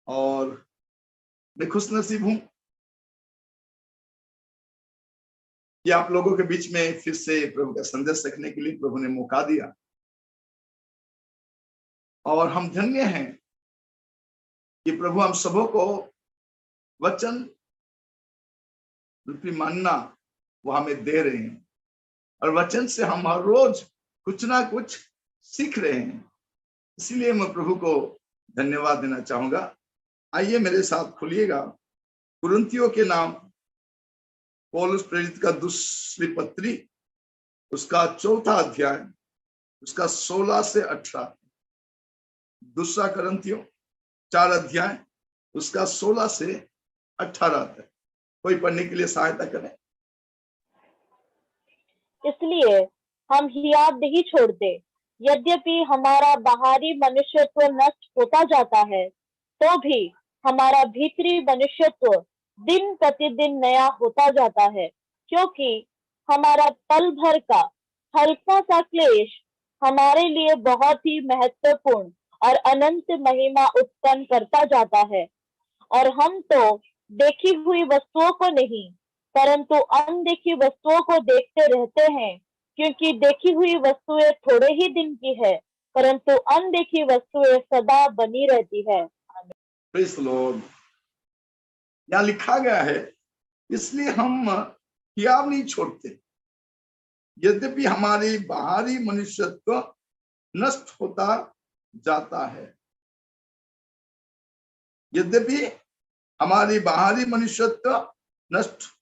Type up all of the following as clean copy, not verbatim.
और मैं खुशनसीब हूं कि आप लोगों के बीच में फिर से प्रभु का संदेश रखने के लिए प्रभु ने मौका दिया। और हम धन्य हैं कि प्रभु हम सबों को वचन रूपी मानना वो हमें दे रहे हैं और वचन से हम हर रोज कुछ ना कुछ सीख रहे हैं। इसीलिए मैं प्रभु को धन्यवाद देना चाहूंगा। आइए मेरे साथ खोलिएगा कुरिन्थियों के नाम पौलुस प्रेरित का दूसरी पत्री, उसका 4था अध्याय, उसका 16 से 18। दूसरा कुरिन्थियों 4 अध्याय, उसका 16 से 18 तक। कोई पढ़ने के लिए सहायता करें। इसलिए हम हियाव नहीं छोड़ते, यद्यपि हमारा बाहरी मनुष्यत्व नष्ट होता जाता है, तो भी हमारा भीतरी मनुष्यत्व दिन प्रतिदिन नया होता जाता है, क्योंकि हमारा पल भर का हल्का सा क्लेश हमारे लिए बहुत ही महत्वपूर्ण और अनंत महिमा उत्पन्न करता जाता है। और हम तो देखी हुई वस्तुओं को नहीं, परंतु अनदेखी वस्तुओं को देखते रहते हैं, क्योंकि देखी हुई वस्तुएं थोड़े ही दिन की है, परंतु अनदेखी वस्तुएं सदा बनी रहती है। Praise the Lord. यहाँ लिखा गया है, इसलिए हम हियाव नहीं छोड़ते, यद्यपि हमारी बाहरी मनुष्यत्व नष्ट होता जाता है। यद्यपि हमारी बाहरी मनुष्यत्व नष्ट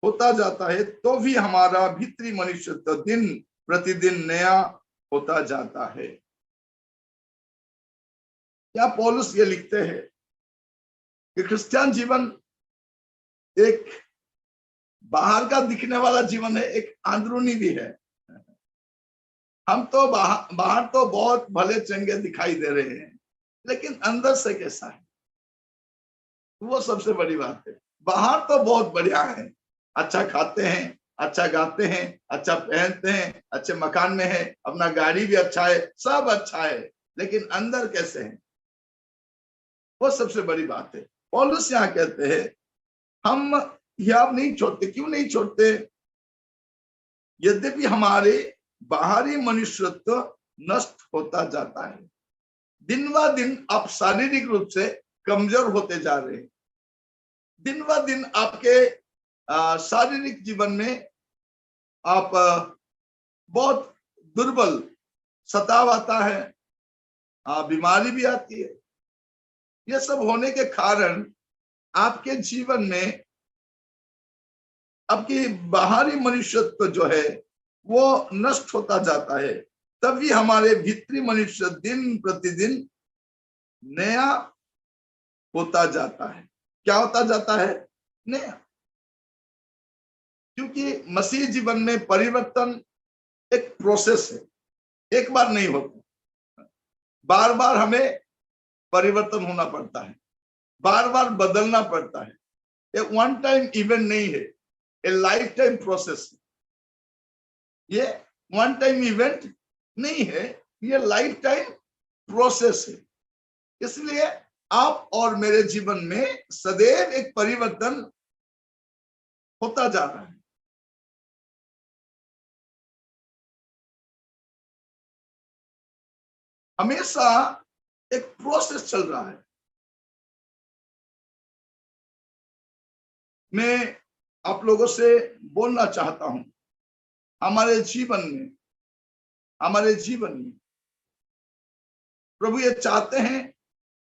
होता जाता है, तो भी हमारा भीतरी मनुष्यत्व दिन प्रतिदिन नया होता जाता है। क्या पौलुस ये लिखते हैं कि क्रिश्चियन जीवन एक बाहर का दिखने वाला जीवन है, एक अंदरूनी भी है। हम तो बाहर तो बहुत भले चंगे दिखाई दे रहे हैं, लेकिन अंदर से कैसा है वो सबसे बड़ी बात है। बाहर तो बहुत बढ़िया है, अच्छा खाते हैं, अच्छा गाते हैं, अच्छा पहनते हैं, अच्छे मकान में है, अपना गाड़ी भी अच्छा है, सब अच्छा है, लेकिन अंदर कैसे है वो सबसे बड़ी बात है। पौलुस यहाँ कहते हैं हम हियाव नहीं छोड़ते। क्यों नहीं छोड़ते? यद्यपि हमारे बाहरी मनुष्यत्व नष्ट होता जाता है। दिन ब दिन आप शारीरिक रूप से कमजोर होते जा रहे हैं। दिन ब दिन आपके शारीरिक जीवन में आप बहुत दुर्बल, सताव आता है, बीमारी भी आती है। ये सब होने के कारण आपके जीवन में आपकी बाहरी मनुष्यत्व जो है वो नष्ट होता जाता है, तभी हमारे भीतरी मनुष्य दिन प्रतिदिन नया होता जाता है। क्या होता जाता है? नया। क्योंकि मसीह जीवन में परिवर्तन एक प्रोसेस है, एक बार नहीं होता। बार बार हमें परिवर्तन होना पड़ता है, बार बार बदलना पड़ता है। ये वन टाइम इवेंट नहीं है, ये लाइफ टाइम प्रोसेस है। ये वन टाइम इवेंट नहीं है, ये लाइफ टाइम प्रोसेस है। इसलिए आप और मेरे जीवन में सदैव एक परिवर्तन होता जा रहा है। हमेशा एक प्रोसेस चल रहा है। मैं आप लोगों से बोलना चाहता हूं, हमारे जीवन में प्रभु ये चाहते हैं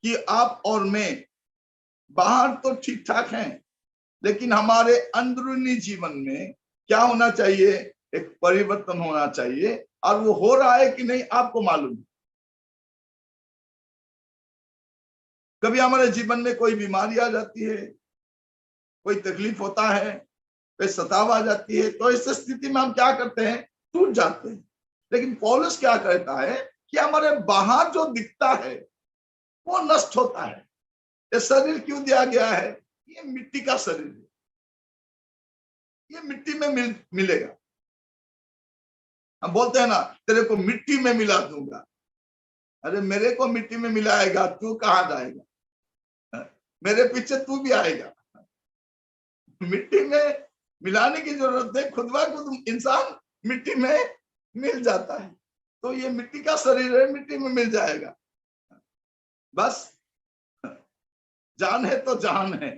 कि आप और मैं बाहर तो ठीक ठाक हैं, लेकिन हमारे अंदरूनी जीवन में क्या होना चाहिए? एक परिवर्तन होना चाहिए। और वो हो रहा है कि नहीं आपको मालूम है। कभी हमारे जीवन में कोई बीमारी आ जाती है, कोई तकलीफ होता है, कोई सताव आ जाती है, तो इस स्थिति में हम क्या करते हैं? टूट जाते हैं। लेकिन पौलुस क्या कहता है कि हमारे बाहर जो दिखता है वो नष्ट होता है। ये शरीर क्यों दिया गया है? ये मिट्टी का शरीर है, ये मिट्टी में मिलेगा। हम बोलते हैं ना, तेरे को मिट्टी में मिला दूंगा। अरे मेरे को मिट्टी में मिलाएगा, तू कहाँ जाएगा? मेरे पीछे तू भी आएगा। मिट्टी में मिलाने की जरूरत है, खुद ब खुद इंसान मिट्टी में मिल जाता है। तो ये मिट्टी का शरीर है, मिट्टी में मिल जाएगा। बस जान है तो जान है।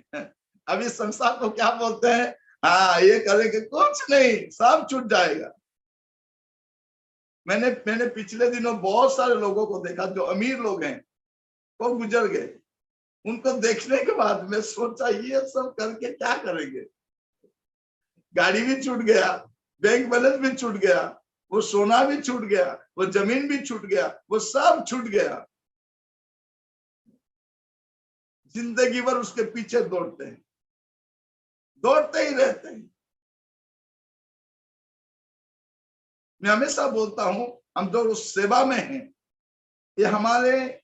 अभी संसार को क्या बोलते हैं, हाँ ये करेंगे, कुछ नहीं, सब छूट जाएगा। मैंने पिछले दिनों बहुत सारे लोगों को देखा जो अमीर लोग हैं, वो गुजर गए। उनको देखने के बाद मैं सोचा ये सब करके क्या करेंगे। गाड़ी भी छूट गया, बैंक बैलेंस भी छूट गया, वो सोना भी छूट गया, वो जमीन भी छूट गया, वो सब छूट गया। जिंदगी भर उसके पीछे दौड़ते हैं, दौड़ते ही रहते हैं। मैं हमेशा बोलता हूं, हम जो उस सेवा में हैं, ये हमारे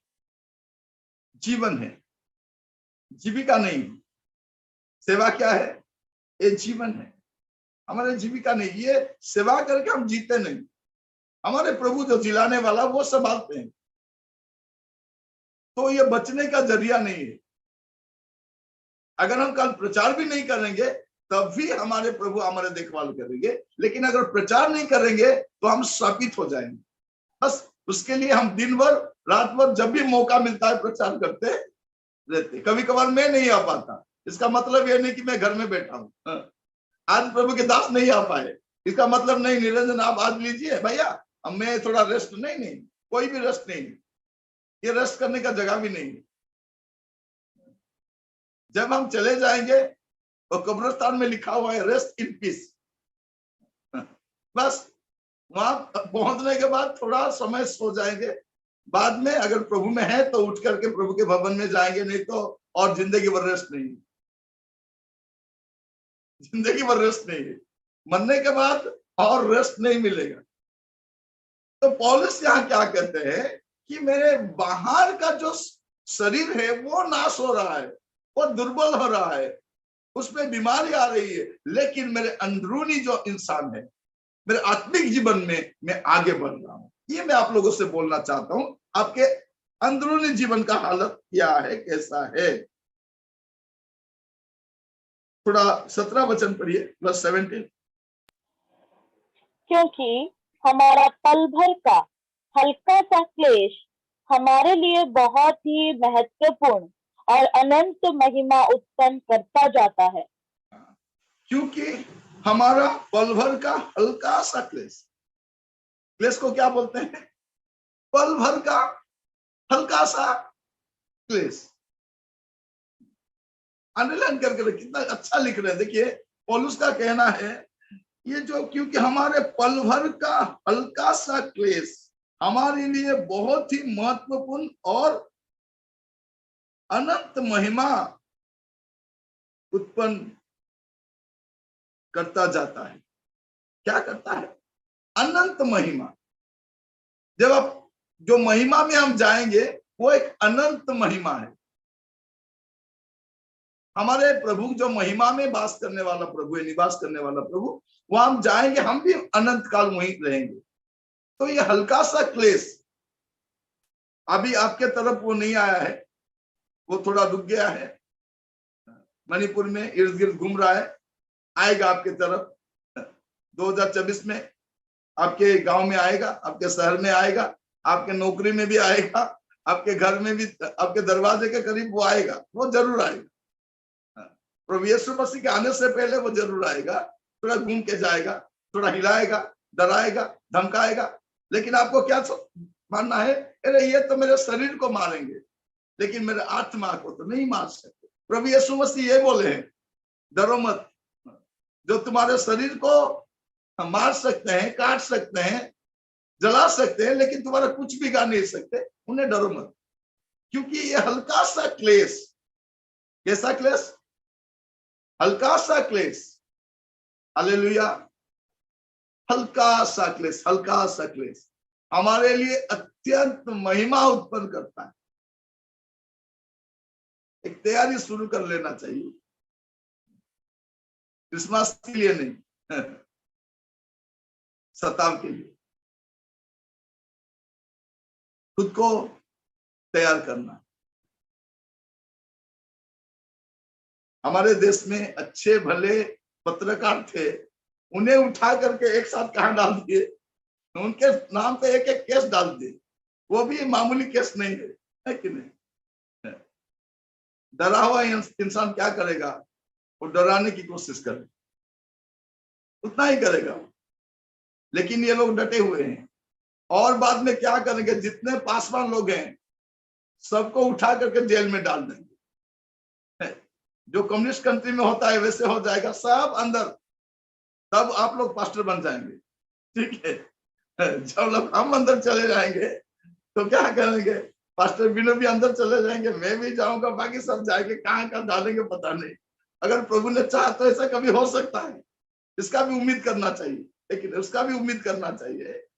जीवन है, जीविका नहीं। सेवा क्या है? ये जीवन है, हमारे जीविका नहीं। ये सेवा करके हम जीते नहीं, हमारे प्रभु जो जिलाने वाला वो संभालते हैं। तो ये बचने का जरिया नहीं है। अगर हम कल प्रचार भी नहीं करेंगे तब भी हमारे प्रभु हमारे देखभाल करेंगे, लेकिन अगर प्रचार नहीं करेंगे तो हम शापित हो जाएंगे। बस उसके लिए हम दिन भर रात भर जब भी मौका मिलता है प्रचार करते रहते। कभी कभार मैं नहीं आ पाता, इसका मतलब यह नहीं कि मैं घर में बैठा हूं। आज प्रभु के दास नहीं आ पाए, इसका मतलब नहीं निरंजन आप आज लीजिए भैया, अब मैं थोड़ा रेस्ट। नहीं नहीं, कोई भी रेस्ट नहीं, ये रेस्ट करने का जगह भी नहीं। जब हम चले जाएंगे तो कब्रिस्तान में लिखा हुआ है रेस्ट इन पीस। बस वहां पहुंचने के बाद थोड़ा समय सो जाएंगे, बाद में अगर प्रभु में है तो उठ करके प्रभु के भवन में जाएंगे, नहीं तो और जिंदगी भर रेस्ट नहीं, जिंदगी भर रेस्ट नहीं है। मरने के बाद और रेस्ट नहीं मिलेगा। तो पौलुस यहाँ क्या कहते हैं कि मेरे बाहर का जो शरीर है वो नाश हो रहा है, वो दुर्बल हो रहा है, उसमें बीमारी आ रही है, लेकिन मेरे अंदरूनी जो इंसान है, मेरे आत्मिक जीवन में मैं आगे बढ़ रहा हूं। ये मैं आप लोगों से बोलना चाहता हूं, आपके अंदरूनी जीवन का हालत क्या है, कैसा है। थोड़ा 17 वचन पढ़िए, प्लस 17। क्योंकि हमारा पल भर का हल्का सा क्लेश हमारे लिए बहुत ही महत्वपूर्ण और अनंत महिमा उत्पन्न करता जाता है। क्योंकि हमारा पल भर का हल्का सा क्लेश, क्लेश को क्या बोलते हैं? पल भर का हल्का सा क्लेश। अंडरलाइन करके कितना अच्छा लिख रहे हैं। देखिए पौलुस का कहना है ये जो, क्योंकि हमारे पल भर का हल्का सा क्लेश हमारे लिए बहुत ही महत्वपूर्ण और अनंत महिमा उत्पन्न करता जाता है। क्या करता है? अनंत महिमा। जब आप जो महिमा में हम जाएंगे वो एक अनंत महिमा है। हमारे प्रभु जो महिमा में वास करने वाला प्रभु है, निवास करने वाला प्रभु, वहां हम जाएंगे, हम भी अनंत काल वहीं रहेंगे। तो ये हल्का सा क्लेश अभी आपके तरफ वो नहीं आया है, वो थोड़ा रुक गया है, मणिपुर में इर्द गिर्द घूम रहा है, आएगा आपके तरफ 2024 में, आपके गांव में आएगा, आपके शहर में आएगा, आपके नौकरी में भी आएगा, आपके घर में भी, आपके दरवाजे के करीब वो आएगा, वो जरूर आएगा। प्रभु यीशु मसीह के आने से पहले वो जरूर आएगा, थोड़ा घूम के जाएगा, थोड़ा हिलाएगा, डराएगा, धमकाएगा, लेकिन आपको क्या मानना है? अरे ये तो मेरे शरीर को मारेंगे लेकिन मेरे आत्मा को तो नहीं मार सकते। प्रभु यीशु मसीह ये बोले हैं, डरो मत, जो तुम्हारे शरीर को मार सकते हैं, काट सकते हैं, जला सकते हैं, लेकिन तुम्हारा कुछ बिगाड़ नहीं सकते, उन्हें डरो मत। क्योंकि ये हल्का सा क्लेश, कैसा क्लेश? हल्का सा क्लेश। हालेलुया। हल्का सा क्लेश, हल्का सा क्लेश हमारे लिए अत्यंत महिमा उत्पन्न करता है। एक तैयारी शुरू कर लेना चाहिए, क्रिसमस के लिए नहीं, सताव के लिए खुद को तैयार करना। हमारे देश में अच्छे भले पत्रकार थे, उन्हें उठा करके एक साथ कहां डाल दिए, उनके नाम पे एक एक केस डाल दिए, वो भी मामूली केस नहीं है कि नहीं? डरा हुआ इंसान क्या करेगा? वो डराने की कोशिश करे, उतना ही करेगा। लेकिन ये लोग डटे हुए हैं, और बाद में क्या करेंगे? जितने पासवान लोग हैं सबको उठा करके जेल में डाल देंगे। जो कम्युनिस्ट कंट्री में होता है वैसे हो जाएगा, सब अंदर, तब आप लोग पास्टर बन जाएंगे, ठीक है? जब लोग हम अंदर चले जाएंगे तो क्या करेंगे? पास्टर बिनो भी अंदर चले जाएंगे, मैं भी जाऊंगा, बाकी सब जाएंगे, कहाँ कहाँ डालेंगे पता नहीं। अगर प्रभु ने चाहा तो ऐसा कभी हो सकता है, इसका भी उम्मीद करना चाहिए, लेकिन उसका भी उम्मीद करना चाहिए।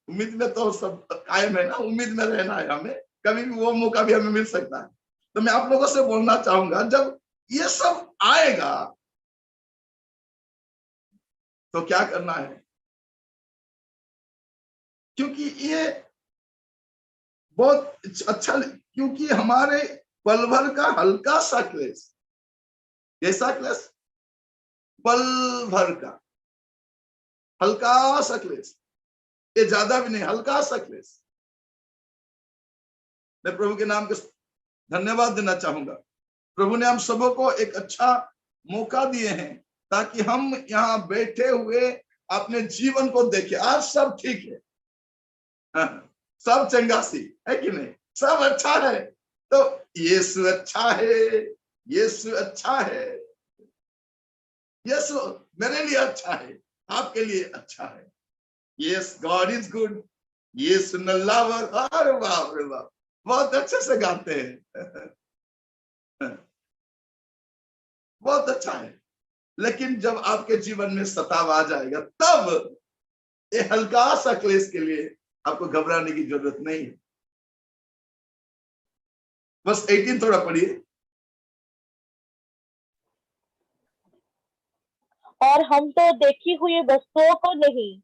उम्मीद में तो सब कायम है ना, उम्मीद में रहना है हमें, कभी भी वो मौका भी हमें मिल सकता है। तो मैं आप लोगों से बोलना चाहूंगा, जब ये सब आएगा तो क्या करना है? क्योंकि ये बहुत अच्छा, क्योंकि हमारे पल भर का हल्का सा क्लेश, कैसा क्लेश? पल भर का हल्का सा क्लेश, ये ज्यादा भी नहीं, हल्का सा क्लेश। मैं प्रभु के नाम के धन्यवाद देना चाहूंगा। प्रभु ने हम सबों को एक अच्छा मौका दिए हैं ताकि हम यहाँ बैठे हुए अपने जीवन को देखें। आज सब ठीक है, हाँ, सब चंगासी है कि नहीं? सब अच्छा है। तो यीशु अच्छा है, यीशु अच्छा है, यीशु मेरे लिए अच्छा है, आपके लिए अच्छा है। यस, गॉड इज गुड, यीशु लवर। अरे बाप रे बाप, बहुत अच्छे से गाते हैं। बहुत अच्छा है। लेकिन जब आपके जीवन में सताव आ जाएगा, तब ये हल्का सा क्लेश के लिए आपको घबराने की जरूरत नहीं है। बस 18 थोड़ा पढ़िए। और हम तो देखी हुई वस्तुओं को नहीं,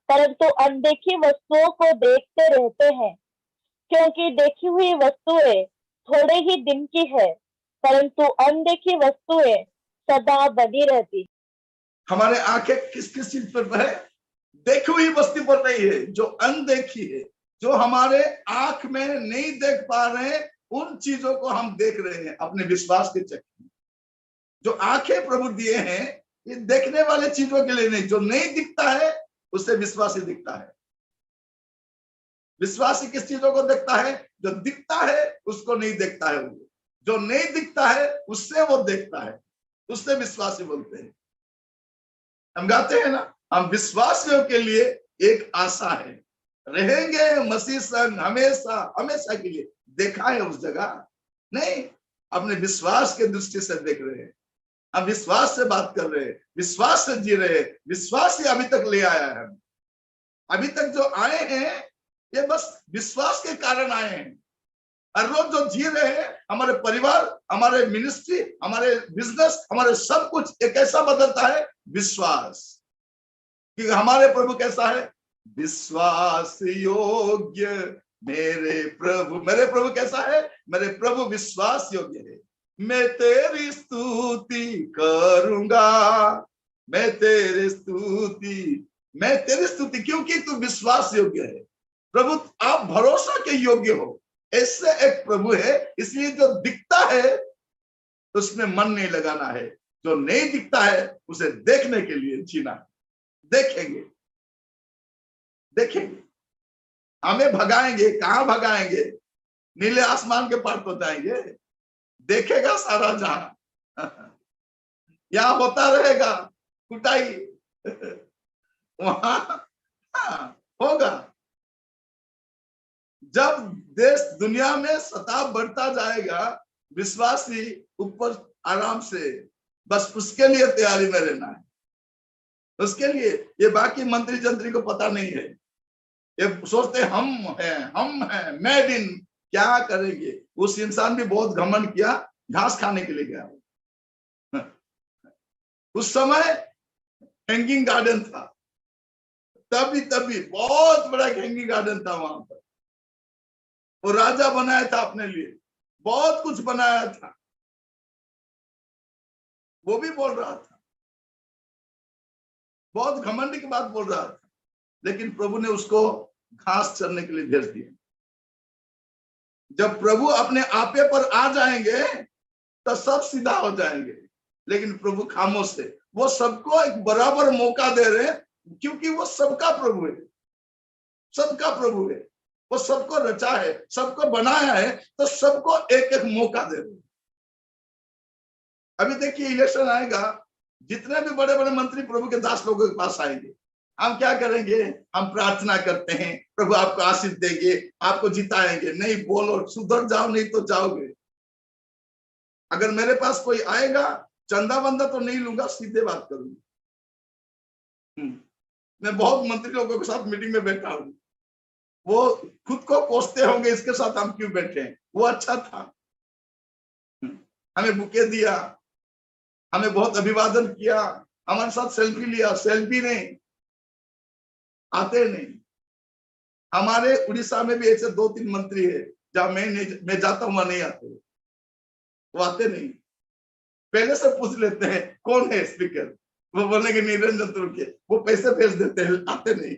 परंतु अनदेखी वस्तुओं को देखते रहते हैं, क्योंकि देखी हुई वस्तुएं थोड़े ही दिन की है, परंतु अनदेखी वस्तुएं सदा बनी रहती। हमारे आंखें किस किस चीज पर है? देखी हुई वस्तु पर नहीं है, जो अनदेखी है, जो हमारे आंख में नहीं देख पा रहे हैं, उन चीजों को हम देख रहे हैं अपने विश्वास के चक्कर में। जो आंखें प्रभु दिए हैं, ये देखने वाले चीजों के लिए नहीं, जो नहीं दिखता है उससे विश्वासी दिखता है। विश्वासी किस चीजों को देखता है? जो दिखता है उसको नहीं देखता है, वो जो नहीं दिखता है उससे वो देखता है, उससे विश्वासी बोलते हैं। हम गाते हैं ना, हम विश्वासियों के लिए एक आशा है, रहेंगे मसीह संग हमेशा हमेशा के लिए। देखा है उस जगह नहीं, अपने विश्वास के दृष्टि से देख रहे हैं, हम विश्वास से बात कर रहे हैं, विश्वास से जी रहे हैं। विश्वास ही अभी तक ले आया है। अभी तक जो आए हैं ये बस विश्वास के कारण आए हैं। हर रोज जो जी रहे हैं, हमारे परिवार, हमारे मिनिस्ट्री, हमारे बिजनेस, हमारे सब कुछ एक ऐसा बदलता है विश्वास। कि हमारे प्रभु कैसा है? विश्वास योग्य मेरे प्रभु कैसा है? मेरे प्रभु विश्वास योग्य है। मैं तेरी स्तुति करूंगा, मैं तेरी स्तुति, क्योंकि तू विश्वास योग्य है। प्रभु आप भरोसा के योग्य हो, ऐसे एक प्रभु है। इसलिए जो दिखता है उसमें मन नहीं लगाना है, जो नहीं दिखता है उसे देखने के लिए जीना है। देखेंगे देखेंगे, हमें भगाएंगे, कहां भगाएंगे? नीले आसमान के पार तो जाएंगे, देखेगा सारा जहां। यहां होता रहेगा कुटाई, वहां होगा। जब देश दुनिया में सताव बढ़ता जाएगा, विश्वासी ऊपर आराम से, बस उसके लिए तैयारी में रहना है। उसके लिए ये बाकी मंत्री जंत्री को पता नहीं है, ये सोचते हम हैं मेड इन, क्या करेंगे? उस इंसान भी बहुत घमंड किया, घास खाने के लिए गया। उस समय हैंगिंग गार्डन था, तभी बहुत बड़ा हैंगिंग गार्डन था वहां पर। वो राजा बनाया था अपने लिए, बहुत कुछ बनाया था, वो भी बोल रहा था, बहुत घमंड की बात बोल रहा था, लेकिन प्रभु ने उसको घास चरने के लिए भेज दिया। जब प्रभु अपने आपे पर आ जाएंगे तो सब सीधा हो जाएंगे, लेकिन प्रभु खामोश है। वो सबको एक बराबर मौका दे रहे हैं, क्योंकि वो सबका प्रभु है, सबका प्रभु है। वो सबको रचा है, सबको बनाया है, तो सबको एक एक मौका दे रहे हैं। अभी देखिए इलेक्शन आएगा, जितने भी बड़े बड़े मंत्री प्रभु के दास लोगों के पास आएंगे, हम क्या करेंगे? हम प्रार्थना करते हैं, प्रभु आपको आशीष देंगे, आपको जिताएंगे। नहीं, बोलो सुधर जाओ, नहीं तो जाओगे। अगर मेरे पास कोई आएगा, चंदा बंदा तो नहीं लूंगा, सीधे बात करूंगा। मैं बहुत मंत्री लोगों के साथ मीटिंग में बैठा हूं, वो खुद को कोसते होंगे, इसके साथ हम क्यों बैठे हैं? वो अच्छा था, हमें बुके दिया, हमें बहुत अभिवादन किया, हमारे साथ सेल्फी लिया। सेल्फी नहीं, आते नहीं। हमारे उड़ीसा में भी ऐसे 2-3 मंत्री है, जहां मैं जाता हूं, वहां नहीं आते, वो आते नहीं। पहले से पूछ लेते हैं कौन है स्पीकर, वो बोलेंगे निरंजन तुर्के, वो पैसे भेज देते हैं, आते नहीं।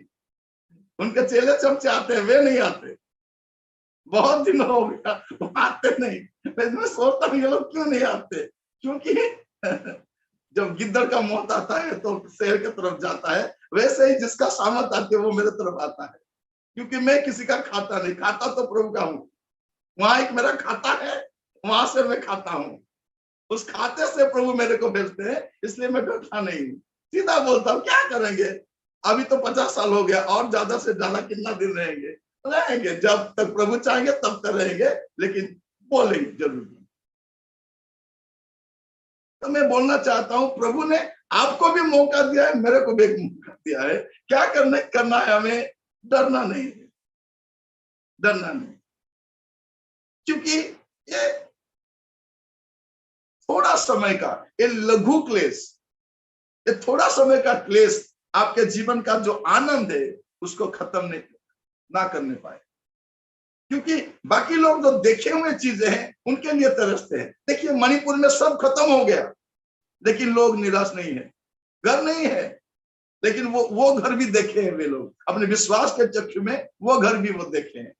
उनके चेले चमचे आते हैं, वे नहीं आते। बहुत दिन हो गया, वो आते नहीं। मैं सोचता हूँ ये लोग क्यों नहीं आते? क्योंकि जब गिद्दड़ का मौत आता है तो शहर की तरफ जाता है, वैसे ही जिसका सामत आती है वो मेरे तरफ आता है। क्योंकि मैं किसी का खाता नहीं, खाता तो प्रभु का हूँ। वहां एक मेरा खाता है, वहां से मैं खाता हूँ। उस खाते से प्रभु मेरे को भेजते हैं, इसलिए मैं डरता नहीं हूँ, सीधा बोलता हूँ। क्या करेंगे? अभी तो 50 साल हो गया, और ज्यादा से ज्यादा कितना दिन रहेंगे? रहेंगे, जब तक प्रभु चाहेंगे तब तक रहेंगे, लेकिन बोलेंगे जरूर। तो मैं बोलना चाहता हूं, प्रभु ने आपको भी मौका दिया है, मेरे को भी एक मौका दिया है। क्या करना है हमें? डरना नहीं, डरना नहीं। क्योंकि ये थोड़ा समय का, ये लघु क्लेश, ये थोड़ा समय का क्लेश आपके जीवन का जो आनंद है उसको खत्म नहीं ना करने पाए। क्योंकि बाकी लोग जो देखे हुए चीजें हैं उनके लिए तरसते हैं। देखिए मणिपुर में सब खत्म हो गया, लेकिन लोग निराश नहीं है। घर नहीं है, लेकिन वो घर भी देखे हैं वे लोग, अपने विश्वास के चक्षु में वो घर भी वो देखे हैं।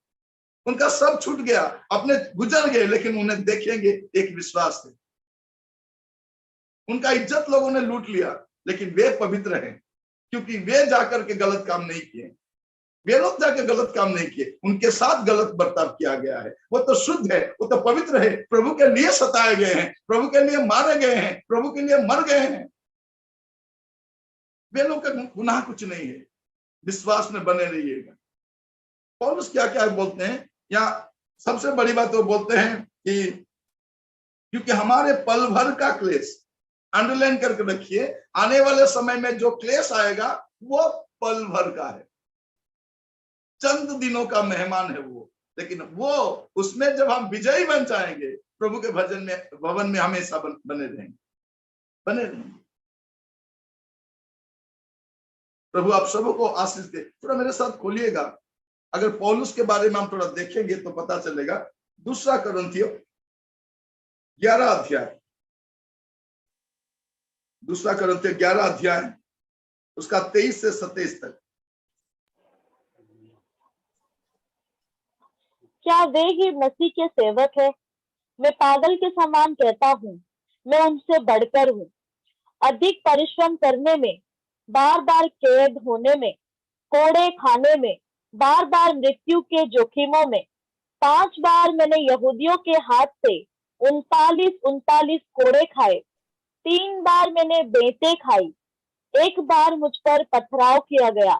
उनका सब छूट गया, अपने गुजर गए, लेकिन उन्हें देखेंगे एक विश्वास है। उनका इज्जत लोगों ने लूट लिया, लेकिन वे पवित्र हैं, क्योंकि वे जाकर के गलत काम नहीं किए। वे लोग जाके गलत काम नहीं किए, उनके साथ गलत बर्ताव किया गया है। वो तो शुद्ध है, वो तो पवित्र है, प्रभु के लिए सताए गए हैं, प्रभु के लिए मारे गए हैं, प्रभु के लिए मर गए हैं। वे लोग का गुनाह कुछ नहीं है। विश्वास में बने रहिएगा। पौलुस क्या क्या बोलते हैं, या सबसे बड़ी बात वो बोलते हैं कि क्योंकि हमारे पल भर का क्लेश, अंडरलाइन करके रखिए, आने वाले समय में जो क्लेश आएगा वो पल भर का है, चंद दिनों का मेहमान है वो। लेकिन वो उसमें जब हम विजयी बन जाएंगे, प्रभु के भवन में हमेशा बने रहेंगे, बने रहेंगे। प्रभु आप सबको आशीष दे। थोड़ा मेरे साथ खोलिएगा, अगर पौलुस के बारे में हम थोड़ा देखेंगे तो पता चलेगा। दूसरा कुरिन्थियों 11 अध्याय, दूसरा कुरिन्थियों 11 अध्याय, उसका 23 से 27 तक। क्या वे ही मसीह के सेवक है? मैं पागल के समान कहता हूँ, मैं उनसे बढ़कर हूँ। अधिक परिश्रम करने में, बार बार कैद होने में, कोड़े खाने में, बार बार मृत्यु के जोखिमों में। 5 बार मैंने यहूदियों के हाथ से 39 कोड़े खाए। 3 बार मैंने बेंतें खाई। 1 बार मुझ पर पथराव किया गया।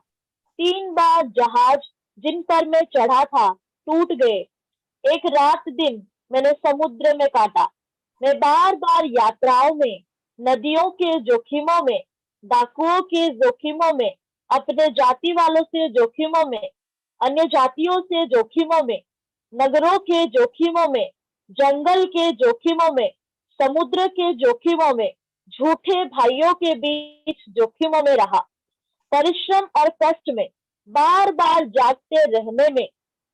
3 बार जहाज जिन पर मैं चढ़ा था टूट गए। 1 रात दिन मैंने समुद्र में काटा। मैं बार बार यात्राओं में, नदियों के जोखिमों में, डाकुओं के जोखिमों में, अपने जाति वालों से जोखिमों में, अन्य जातियों से जोखिमों में, नगरों के जोखिमों में, जंगल के जोखिमों में, समुद्र के जोखिमों में, झूठे भाइयों के बीच जोखिमों में रहा। परिश्रम और कष्ट में, बार बार जागते रहने में,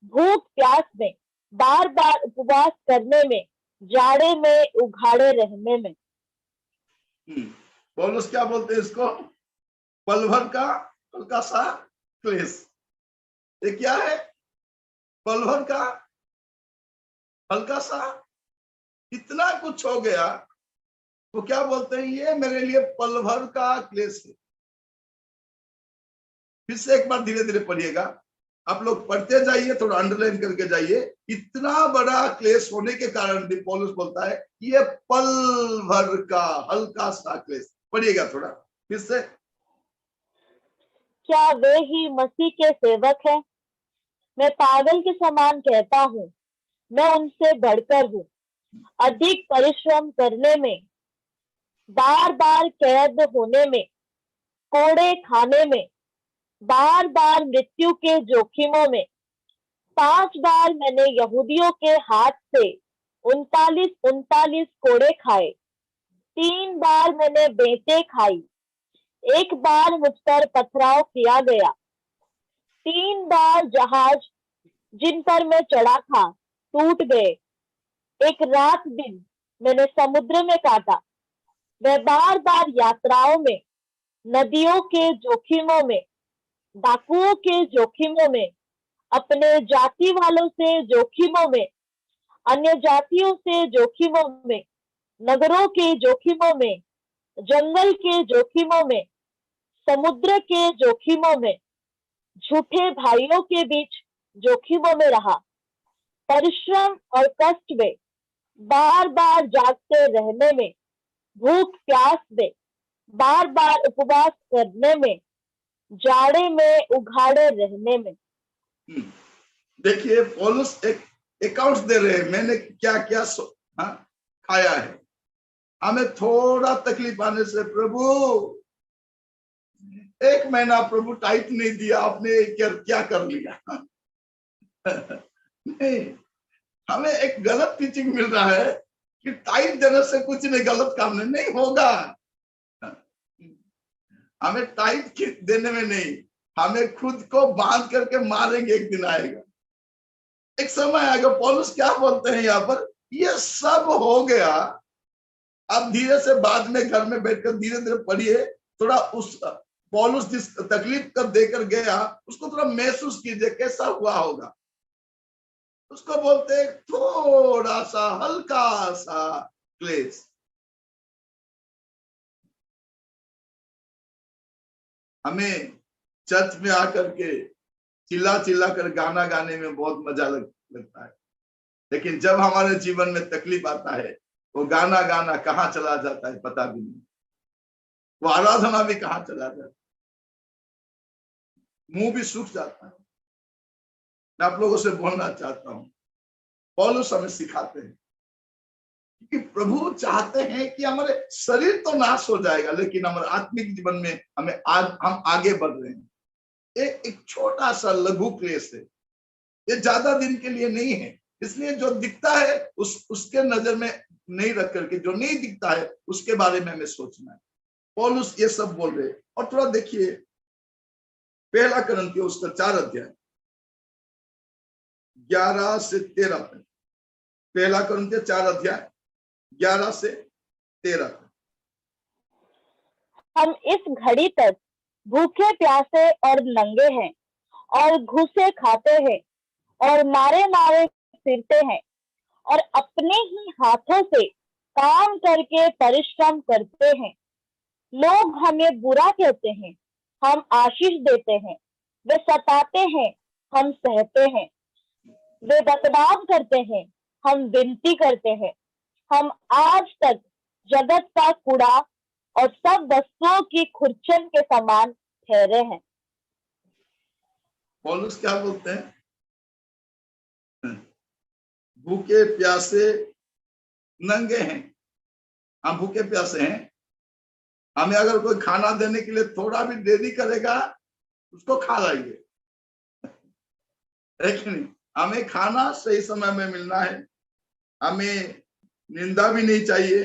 भूख प्यास में, बार बार उपवास करने में, जाड़े में उघाड़े रहने में। पौलुस क्या बोलते हैं इसको? पल भर का हल्का सा क्लेश। ये क्या है? पल भर का हल्का सा, इतना कुछ हो गया तो क्या बोलते हैं? ये मेरे लिए पल भर का क्लेश है। फिर से एक बार धीरे धीरे पढ़िएगा, आप लोग पढ़ते जाइए, थोड़ा अंडरलाइन करके जाइए। इतना बड़ा क्लेश होने के कारण भी पौलुस बोलता है ये पल भर का हल्का सा क्लेश। पढ़िएगा थोड़ा फिर से। क्या वे ही मसीह के सेवक हैं? मैं पागल के समान कहता हूँ, मैं उनसे बढ़कर हूँ। अधिक परिश्रम करने में, बार बार कैद होने में, कोड़े खाने में, बार बार मृत्यु के जोखिमों में। 5 बार मैंने यहूदियों के हाथ से 39 कोड़े खाए। 3 बार मैंने बेंतें खाई। 1 बार मुझ पर पथराव किया गया। 3 बार जहाज जिन पर मैं चढ़ा था टूट गए। एक रात दिन मैंने समुद्र में काटा। मैं बार बार यात्राओं में, नदियों के जोखिमों में, डाकुओं के जोखिमों में, अपने जाति वालों से जोखिमों में, अन्य जातियों से जोखिमों में, नगरों के जोखिमों में, जंगल के जोखिमों में, समुद्र के जोखिमों में, झूठे भाइयों के बीच जोखिमों में रहा। परिश्रम और कष्ट में, बार बार जागते रहने में, भूख प्यास में, बार बार उपवास करने में, जाड़े में उघाड़े रहने में। देखिए पौलुस एक अकाउंट दे रहे हैं, मैंने क्या क्या खाया है। हमें थोड़ा तकलीफ आने से, प्रभु 1 महीना प्रभु टाइट नहीं दिया, आपने क्या कर लिया? नहीं, हमें एक गलत टीचिंग मिल रहा है कि टाइट देने से कुछ नहीं, गलत काम नहीं होगा। हमें टाइट देने में नहीं, हमें खुद को बांध करके मारेंगे, एक दिन आएगा, एक समय आएगा। पौलुस क्या बोलते हैं यहाँ पर? ये सब हो गया। अब धीरे से बाद में घर में बैठकर धीरे धीरे पढ़िए, थोड़ा उस पौलुस जिस तकलीफ कर देकर गया उसको थोड़ा महसूस कीजिए, कैसा हुआ होगा। उसको बोलते हैं थोड़ा सा हल्का सा क्लेश। हमें चर्च में आकर के चिल्ला चिल्ला कर गाना गाने में बहुत मजा लगता है, लेकिन जब हमारे जीवन में तकलीफ आता है, वो गाना गाना कहाँ चला जाता है पता भी नहीं, वो आराधना भी कहाँ चला जाता है, मुंह भी सूख जाता है। मैं आप लोगों से बोलना चाहता हूँ, पौलुस हमें सिखाते हैं कि प्रभु चाहते हैं कि हमारे शरीर तो नाश हो जाएगा, लेकिन हमारे आत्मिक जीवन में हम आगे बढ़ रहे हैं। एक छोटा सा लघु क्लेश है, ये ज्यादा दिन के लिए नहीं है। इसलिए जो दिखता है उसके नजर में नहीं रख करके जो नहीं दिखता है उसके बारे में हमें सोचना है। पौलुस ये सब बोल रहे। और थोड़ा देखिए 1 कुरिन्थियों उसका 4 अध्याय 11 से 13 तक। 1 कुरिन्थियों 4 अध्याय 11 से 13 तक। हम इस घड़ी तक भूखे प्यासे और नंगे हैं, और घुसे खाते हैं, और मारे मारे फिरते हैं, और अपने ही हाथों से काम करके परिश्रम करते हैं। लोग हमें बुरा कहते हैं, हम आशीष देते हैं। वे सताते हैं, हम सहते हैं। वे बदनाम करते हैं, हम विनती करते हैं। हम आज तक जगत का कूड़ा और सब वस्तुओं की खुरचन के समान ठहरे हैं। पौलुस क्या बोलते हैं? भूखे प्यासे नंगे हैं, हम भूखे प्यासे हैं। हमें अगर कोई खाना देने के लिए थोड़ा भी देरी करेगा उसको खा लाएंगे, नहीं? हमें खाना सही समय में मिलना है, हमें निंदा भी नहीं चाहिए,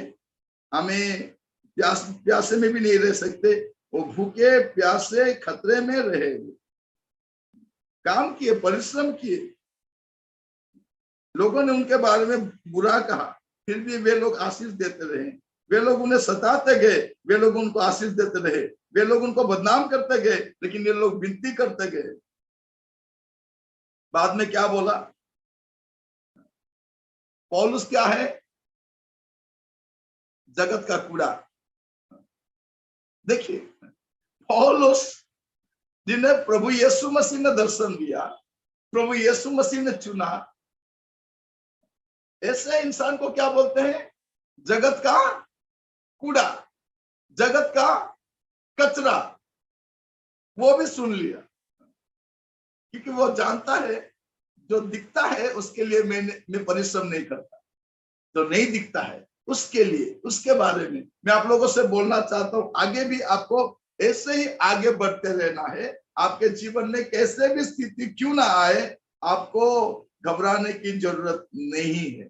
हमें प्यासे में भी नहीं रह सकते। वो भूखे प्यासे खतरे में रहे, काम किए, परिश्रम किए। लोगों ने उनके बारे में बुरा कहा, फिर भी वे लोग आशीष देते रहे। वे लोग उन्हें सताते गए, वे लोग उनको आशीष देते रहे, वे लोग उनको बदनाम करते गए, लेकिन ये लोग विनती करते गए। बाद में क्या बोला पौलुस? क्या है? जगत का कूड़ा। देखिए, पौलुस जिन्हें प्रभु यीशु मसीह ने दर्शन दिया, प्रभु यीशु मसीह ने चुना, ऐसे इंसान को क्या बोलते हैं? जगत का कूड़ा, जगत का कचरा। वो भी सुन लिया, क्योंकि वो जानता है जो दिखता है उसके लिए मैं परिश्रम नहीं करता, जो नहीं दिखता है उसके लिए, उसके बारे में मैं आप लोगों से बोलना चाहता हूं। आगे भी आपको ऐसे ही आगे बढ़ते रहना है। आपके जीवन में कैसे भी स्थिति क्यों ना आए, आपको घबराने की जरूरत नहीं है,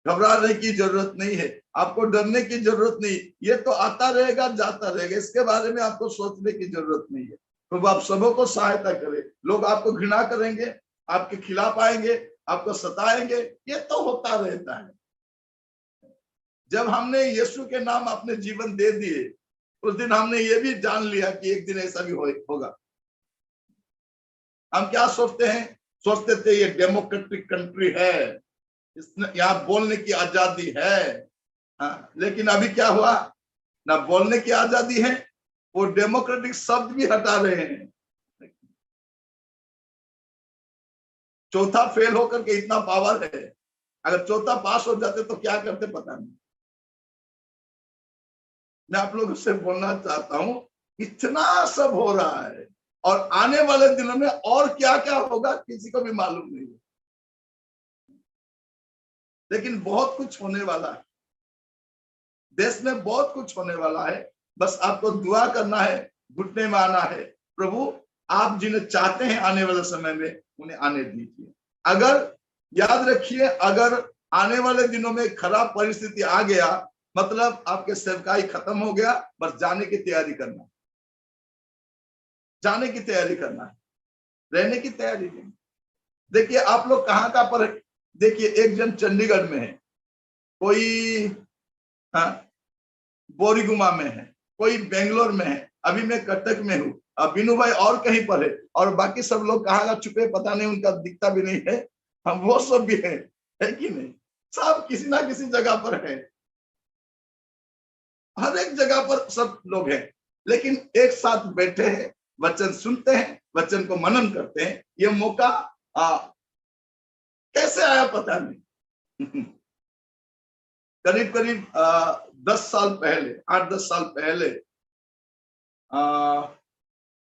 घबराने की जरूरत नहीं है, आपको डरने की जरूरत नहीं। ये तो आता रहेगा, जाता रहेगा, इसके बारे में आपको सोचने की जरूरत नहीं है। तो आप सबों को सहायता करें। लोग आपको घृणा करेंगे, आपके खिलाफ आएंगे, आपको सताएंगे, ये तो होता रहता है। जब हमने यीशु के नाम अपने जीवन दे दिए, उस दिन हमने ये भी जान लिया कि एक दिन ऐसा भी होगा। हम क्या सोचते हैं? सोचते थे ये डेमोक्रेटिक कंट्री है, यहाँ बोलने की आजादी है। हाँ, लेकिन अभी क्या हुआ? ना बोलने की आजादी है, वो डेमोक्रेटिक शब्द भी हटा रहे हैं। चौथा फेल होकर के इतना पावर है, अगर चौथा पास हो जाते तो क्या करते पता नहीं। मैं आप लोगों से बोलना चाहता हूं, इतना सब हो रहा है और आने वाले दिनों में और क्या क्या होगा किसी को भी मालूम नहीं है, लेकिन बहुत कुछ होने वाला है। देश में बहुत कुछ होने वाला है। बस आपको दुआ करना है, घुटने में आना है। प्रभु, आप जिन्हें चाहते हैं आने वाले समय में, उन्हें आने दीजिए। अगर याद रखिए, अगर आने वाले दिनों में खराब परिस्थिति आ गया, मतलब आपके सेवकाई खत्म हो गया। बस जाने की तैयारी करना, जाने की तैयारी करना है, रहने की तैयारी नहीं। देखिए, आप लोग कहाँ कहाँ पर, देखिए एक जन चंडीगढ़ में है, कोई बोरीगुमा में है, कोई बेंगलोर में है, अभी मैं कटक में हूँ, बिनू भाई और कहीं पर है, और बाकी सब लोग कहाँ छुपे पता नहीं, उनका दिखता भी नहीं है। हम वो सब भी है कि नहीं? सब किसी ना किसी जगह पर है, हर एक जगह पर सब लोग हैं, लेकिन एक साथ बैठे हैं, वचन सुनते हैं, वचन को मनन करते हैं। ये मौका कैसे आया पता नहीं। करीब करीब 10 साल पहले, 8-10 साल पहले,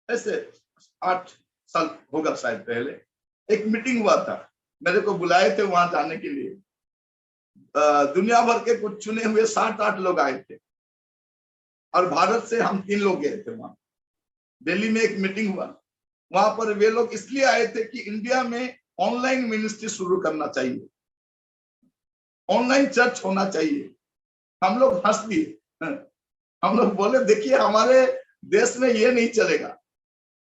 ऐसे 8 साल होगा शायद पहले, एक मीटिंग हुआ था। मेरे को बुलाए थे वहां जाने के लिए। दुनिया भर के कुछ चुने हुए 7-8 लोग आए थे, और भारत से हम 3 लोग गए थे। वहां दिल्ली में एक मीटिंग हुआ। वहां पर वे लोग इसलिए आए थे कि इंडिया में ऑनलाइन मिनिस्ट्री शुरू करना चाहिए, ऑनलाइन चर्च होना चाहिए। हम लोग हंस दिए, हम लोग बोले देखिए हमारे देश में ये नहीं चलेगा,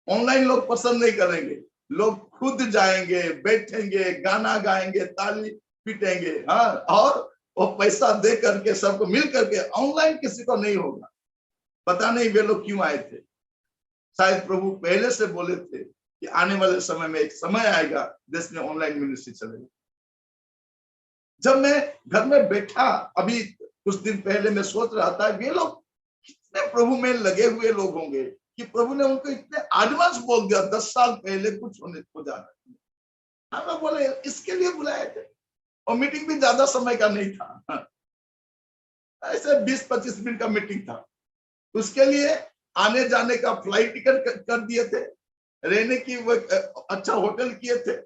ऑनलाइन लोग पसंद नहीं करेंगे, लोग खुद जाएंगे, बैठेंगे, गाना गाएंगे, ताली पीटेंगे, हाँ, और वो पैसा दे करके सबको मिल करके, ऑनलाइन किसी को नहीं होगा। पता नहीं वे लोग क्यों आए थे। शायद प्रभु पहले से बोले थे कि आने वाले समय में एक समय आएगा देश में ऑनलाइन मिनिस्ट्री चलेगा। जब मैं घर में बैठा, अभी कुछ दिन पहले, मैं सोच रहा था वे लोग कितने प्रभु में लगे हुए लोग होंगे कि प्रभु ने उनको इतने एडवांस बोल दिया 10 साल पहले कुछ होने को जा रहा है। हम बोले इसके लिए बुलाए थे, और मीटिंग भी ज्यादा समय का नहीं था, ऐसे 20-25 मिनट का मीटिंग था। उसके लिए आने जाने का फ्लाइट टिकट कर दिए थे, रहने की वो अच्छा होटल किए थे,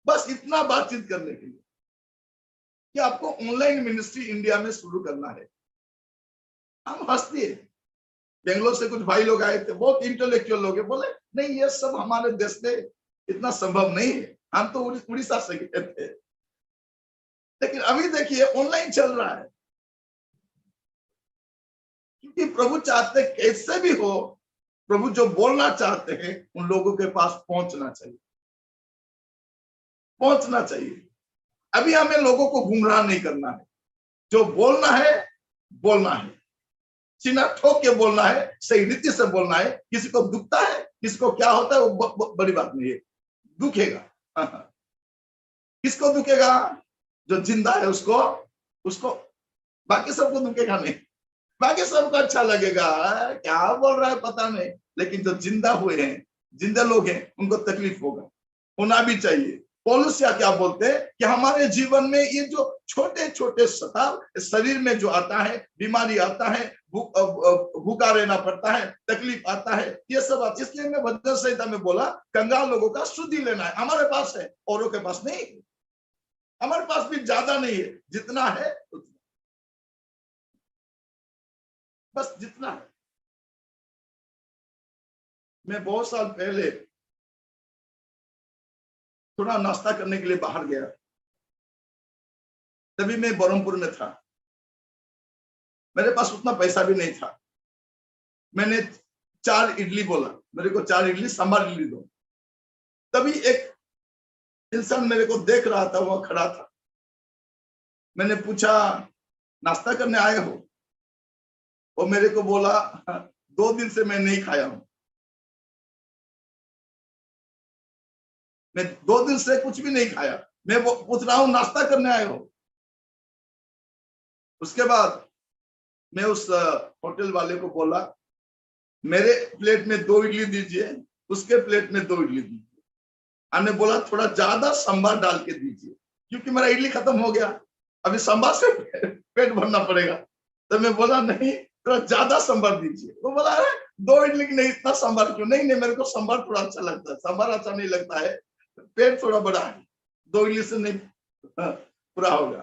बस इतना बातचीत करने के लिए कि आपको ऑनलाइन मिनिस्ट्री इंडिया में शुरू करना है। हम हंस दिए। बेंगलोर से कुछ भाई लोग आए थे, बहुत इंटेलेक्चुअल लोग हैं, बोले नहीं ये सब हमारे देश में इतना संभव नहीं है, हम तो उड़ीसा से गए थे। लेकिन अभी देखिए ऑनलाइन चल रहा है, क्योंकि प्रभु चाहते कैसे भी हो, प्रभु जो बोलना चाहते हैं उन लोगों के पास पहुंचना चाहिए, पहुंचना चाहिए। अभी हमें लोगों को गुमराह नहीं करना है, जो बोलना है बोलना है, सीना ठोक के बोलना है, सही रीति से बोलना है। किसी को दुखता है, किसी को क्या होता है वो बड़ी बात नहीं है, दुखेगा। किसको दुखेगा? जो जिंदा है उसको, बाकी सबको दुखेगा नहीं, बाकी सबको अच्छा लगेगा, क्या बोल रहा है पता नहीं, लेकिन जो जिंदा हुए हैं, जिंदा लोग हैं, उनको तकलीफ होना भी चाहिए। पौलुस क्या बोलते हैं कि हमारे जीवन में ये जो छोटे छोटे सताव शरीर में जो आता है, बीमारी आता है, भूखा रहना पड़ता है, तकलीफ आता है, ये सब बात, इसलिए मैं भजन संहिता में बोला कंगाल लोगों का शुद्धि लेना है। हमारे पास है, औरों के पास नहीं, हमारे पास भी ज्यादा नहीं है, जितना है उतना, बस जितना है। मैं बहुत साल पहले थोड़ा नाश्ता करने के लिए बाहर गया, तभी मैं बरहमपुर में था, मेरे पास उतना पैसा भी नहीं था। मैंने 4 इडली बोला, मेरे को 4 इडली सांभर इडली दो। तभी एक इंसान मेरे को देख रहा था, वो खड़ा था। मैंने पूछा, नाश्ता करने आए हो? वो मेरे को बोला, 2 दिन से मैं नहीं खाया हूं, मैं 2 दिन से कुछ भी नहीं खाया। मैं वो पूछ रहा हूं, नाश्ता करने आए हो? उसके बाद मैं उस होटल वाले को बोला, मेरे प्लेट में 2 इडली दीजिए, उसके प्लेट में 2 इडली दीजिए। हमने बोला थोड़ा ज्यादा सांभर डाल के दीजिए, क्योंकि मेरा इडली खत्म हो गया, अभी सांभर से पेट भरना पड़ेगा। तो मैं बोला नहीं, थोड़ा ज्यादा सांभर दीजिए। वो बोला, अरे 2 इडली की नहीं, इतना सांभर क्यों? नहीं नहीं, मेरे को सांभर थोड़ा अच्छा लगता है, सांभर अच्छा नहीं लगता है, पेट थोड़ा बड़ा है, 2 इडली से नहीं पूरा होगा।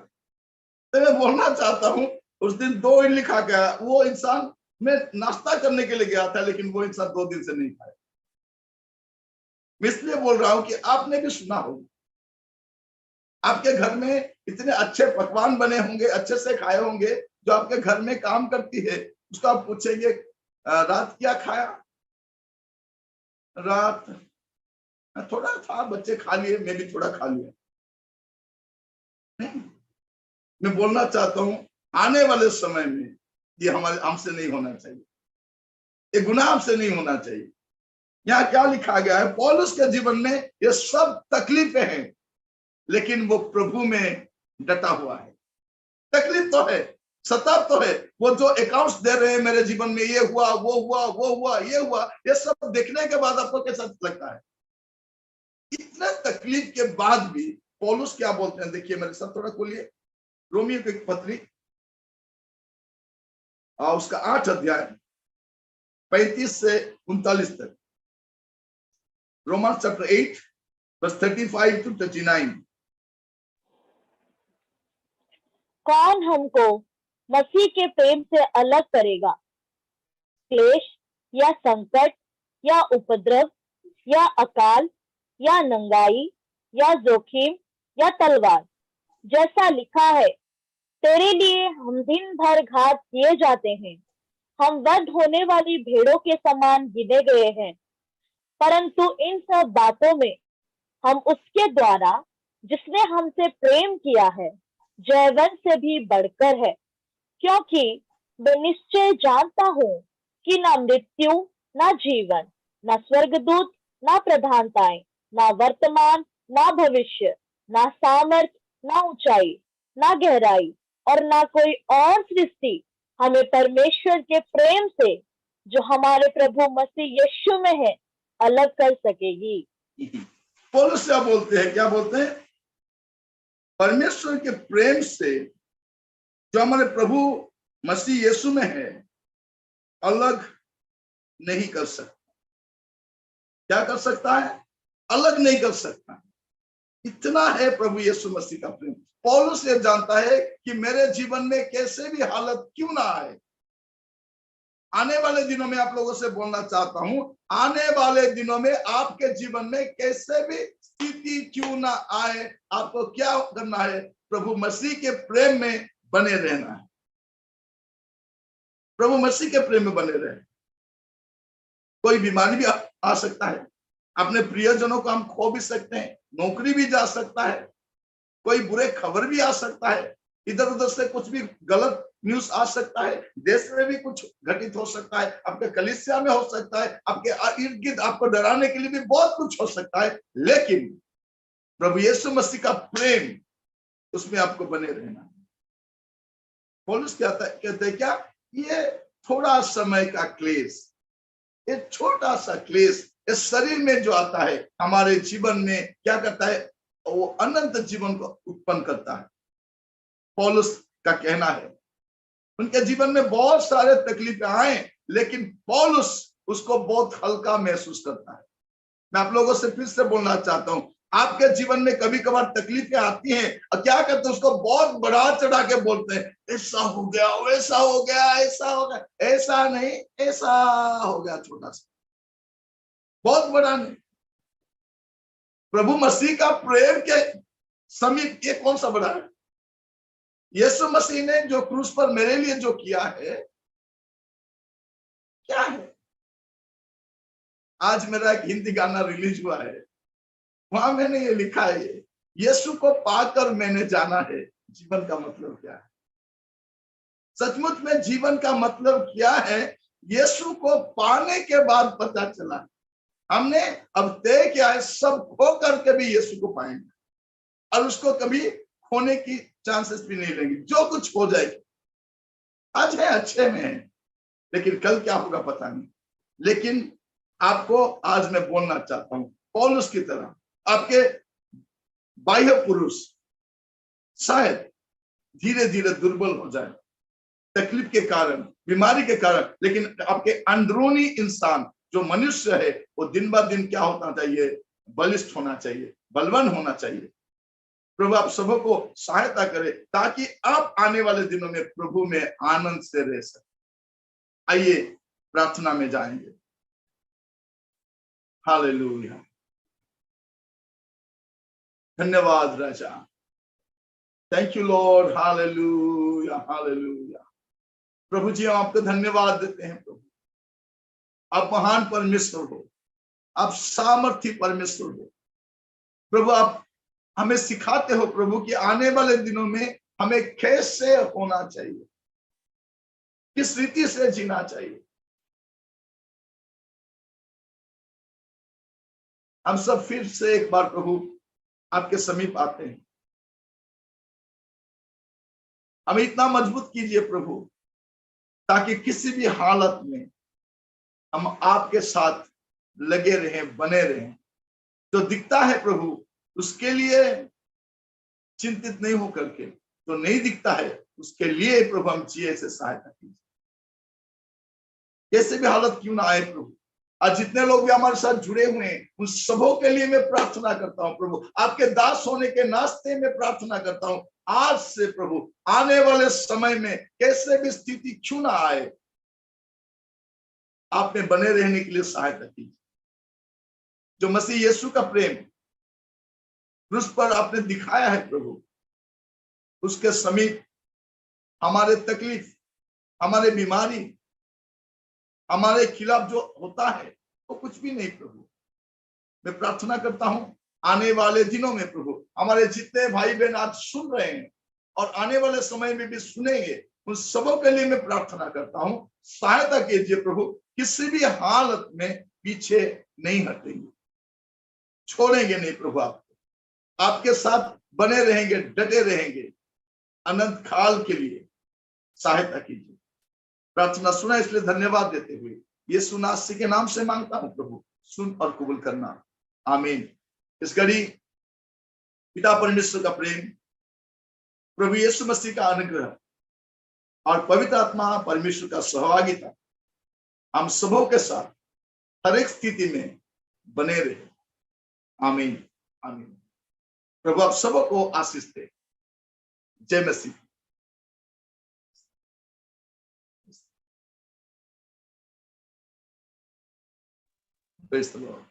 तो मैं बोलना चाहता हूँ, उस दिन 2 इडली खा के आया वो इंसान। मैं नाश्ता करने के लिए गया था, लेकिन वो इंसान 2 दिन से नहीं खाया। मैं इसलिए बोल रहा हूं कि आपने भी सुना होगा, आपके घर में इतने अच्छे पकवान बने होंगे, अच्छे से खाए होंगे, जो आपके घर में काम करती है, उसको आप पूछेंगे, रात क्या खाया? रात थोड़ा था, बच्चे खा लिए, मैं भी थोड़ा खा लिया। नहीं, मैं बोलना चाहता हूं, आने वाले समय में ये हमसे नहीं होना चाहिए, ये गुनाह हमसे नहीं होना चाहिए। यहाँ क्या लिखा गया है? पौलुस के जीवन में ये सब तकलीफें हैं, लेकिन वो प्रभु में डटा हुआ है। तकलीफ तो है, सताव तो है, वो जो अकाउंट्स दे रहे हैं मेरे जीवन में, ये हुआ, वो हुआ, वो हुआ, ये हुआ, ये सब देखने के बाद आपको कैसा लगता है? इतने तकलीफ के बाद भी पौलुस क्या बोलते हैं, देखिए मेरे साथ थोड़ा खोलिए, रोमियो की पत्री उसका 8 अध्याय 35 से 39 तक। Romans chapter 8 verse 35 to 39। कौन हमको मसीह के प्रेम से अलग करेगा? क्लेश या संकट या उपद्रव या अकाल या नंगाई या जोखिम या तलवार? जैसा लिखा है, तेरे लिए हम दिन भर घात किए जाते हैं, हम वध होने वाली भेड़ों के समान गिने गए हैं। परंतु इन सब बातों में हम उसके द्वारा जिसने हमसे प्रेम किया है जयवंत से भी बढ़कर है, क्योंकि मैं निश्चय जानता हूं कि ना मृत्यु, ना जीवन, ना स्वर्गदूत, ना प्रधानताएं, ना वर्तमान, ना भविष्य, ना सामर्थ, ना ऊंचाई, ना गहराई और ना कोई और सृष्टि हमें परमेश्वर के प्रेम से जो हमारे प्रभु मसीह यीशु में है अलग कर सकेगी। पौलुस क्या बोलते हैं? क्या बोलते हैं? परमेश्वर के प्रेम से जो हमारे प्रभु मसीह यीशु में है अलग नहीं कर सकता। क्या कर सकता है? अलग नहीं कर सकता। इतना है प्रभु यीशु मसीह का प्रेम। पौलुस ये जानता है कि मेरे जीवन में कैसे भी हालत क्यों ना आए, आने वाले दिनों में आप लोगों से बोलना चाहता हूं, आने वाले दिनों में आपके जीवन में कैसे भी स्थिति क्यों ना आए, आपको क्या करना है? प्रभु मसीह के प्रेम में बने रहना है। प्रभु मसीह के प्रेम में बने रहे। कोई बीमारी भी आ सकता है, अपने प्रियजनों को हम खो भी सकते हैं, नौकरी भी जा सकता है, कोई बुरे खबर भी आ सकता है, इधर उधर से कुछ भी गलत न्यूज आ सकता है, देश में भी कुछ घटित हो सकता है, आपके कलीसिया में हो सकता है, आपके इर्द गिर्द आपको डराने के लिए भी बहुत कुछ हो सकता है, लेकिन प्रभु यीशु मसीह का प्रेम, उसमें आपको बने रहना। पौलुस कहते हैं क्या, ये थोड़ा समय का क्लेश, ये छोटा सा क्लेश इस शरीर में जो आता है हमारे जीवन में क्या करता है, वो अनंत जीवन को उत्पन्न करता है। पौलुस का कहना है उनके जीवन में बहुत सारे तकलीफें आए, लेकिन पौलुस उसको बहुत हल्का महसूस करता है। मैं आप लोगों से फिर से बोलना चाहता हूं, आपके जीवन में कभी कभार तकलीफें आती हैं और क्या करते हैं, उसको बहुत बढ़ा चढ़ा के बोलते हैं, ऐसा हो गया, वैसा हो गया, ऐसा हो गया। ऐसा नहीं, ऐसा हो गया, छोटा सा, बहुत बड़ा नहीं। प्रभु मसीह का प्रेम के समीप ये कौन सा बड़ा है? यीशु मसीह ने जो क्रूस पर मेरे लिए जो किया है, क्या है? आज मेरा एक हिंदी गाना रिलीज हुआ है, वहां मैंने ये लिखा है, यीशु को पाकर मैंने जाना है जीवन का मतलब क्या है। सचमुच में जीवन का मतलब क्या है, यीशु को पाने के बाद पता चला। हमने अब तय किया है, सब खो करके भी यीशु को पाएंगे और उसको कभी खोने की चांसेस भी नहीं लेंगे। जो कुछ हो जाएगी, आज है अच्छे में है, लेकिन कल क्या होगा पता नहीं। लेकिन आपको आज मैं बोलना चाहता हूं, पौलुस की तरह आपके बाह्य पुरुष शायद धीरे धीरे दुर्बल हो जाए तकलीफ के कारण, बीमारी के कारण, लेकिन आपके अंदरूनी इंसान जो मनुष्य है वो दिन ब दिन क्या होना चाहिए, बलिष्ठ होना चाहिए, बलवान होना चाहिए। प्रभु आप सबको सहायता करे ताकि आप आने वाले दिनों में प्रभु में आनंद से रह सके। आइए प्रार्थना में जाएंगे। हालेलुया, धन्यवाद राजा, thank you lord, hallelujah hallelujah. प्रभु जी हम आपको धन्यवाद देते हैं। प्रभु आप महान परमेश्वर हो, आप सामर्थी परमेश्वर हो। प्रभु आप हमें सिखाते हो प्रभु कि आने वाले दिनों में हमें कैसे होना चाहिए, किस रीति से जीना चाहिए। हम सब फिर से एक बार प्रभु आपके समीप आते हैं। हमें इतना मजबूत कीजिए प्रभु, ताकि किसी भी हालत में हम आपके साथ लगे रहें, बने रहें। जो दिखता है प्रभु उसके लिए चिंतित नहीं होकर के, जो नहीं दिखता है उसके लिए प्रभु हम जिए से सहायता कीजिए। कैसे भी हालत क्यों ना आए प्रभु, आज जितने लोग भी हमारे साथ जुड़े हुए हैं उन सबों के लिए मैं प्रार्थना करता हूं प्रभु, आपके दास होने के नाते में प्रार्थना करता हूं। आज से प्रभु आने वाले समय में कैसे भी स्थिति क्यों ना आए, आप में बने रहने के लिए सहायता कीजिए। जो मसीह यीशु का प्रेम क्रूस पर आपने दिखाया है प्रभु, उसके समीप हमारे तकलीफ, हमारे बीमारी, हमारे खिलाफ जो होता है वो कुछ भी नहीं प्रभु। मैं प्रार्थना करता हूं आने वाले दिनों में प्रभु हमारे जितने भाई बहन आज सुन रहे हैं और आने वाले समय में भी सुनेंगे, उन सबों के लिए मैं प्रार्थना करता हूं, सहायता कीजिए प्रभु। किसी भी हालत में पीछे नहीं हटेंगे, छोड़ेंगे नहीं प्रभु, आपको आपके साथ बने रहेंगे, डटे रहेंगे अनंत काल के लिए। सहायता कीजिए। प्रार्थना सुना इसलिए धन्यवाद देते हुए यीशु नासरी के नाम से मांगता हूं प्रभु, सुन और कबूल करना, आमीन। इस घड़ी पिता परमेश्वर का प्रेम, प्रभु यीशु मसीह का अनुग्रह और पवित्र आत्मा परमेश्वर का सहभागिता हम सबों के साथ हर एक स्थिति में बने रहे, आमीन आमीन। प्रभु आप सबों को आशीष दे। जय मसीह। Praise the Lord.